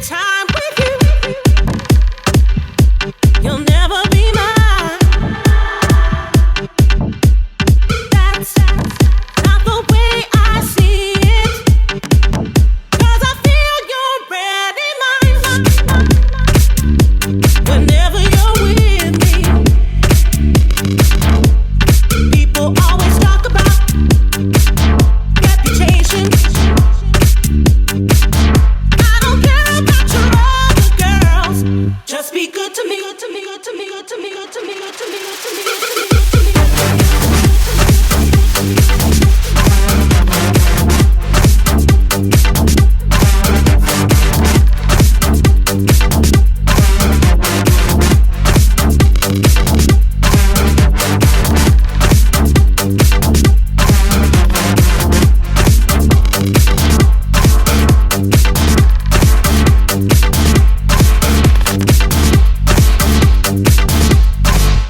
time with you. You'll never be mine. That's not the way I see it. 'Cause I feel you're already mine. Whenever you're with me, people always talk about reputation. I don't care about your other girls. Just be good to me, good to me, good to me, good to me, good to me, good to me, good to me, good to me, good to me, good to me.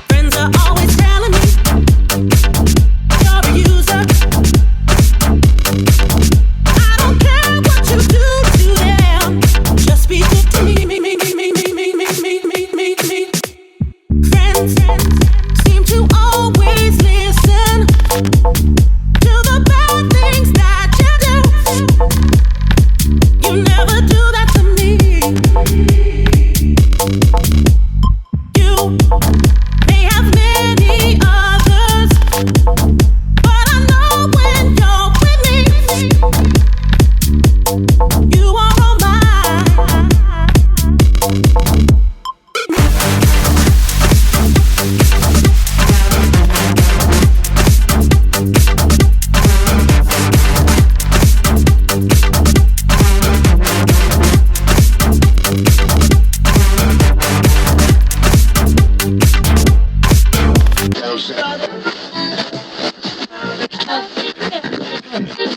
Friends are always telling me you're a user. I don't care what you do to them. Just be good to me, me, me, me, me, me, me, me, me, me, me, me. Friends seem to always listen to the bad things that you do. You never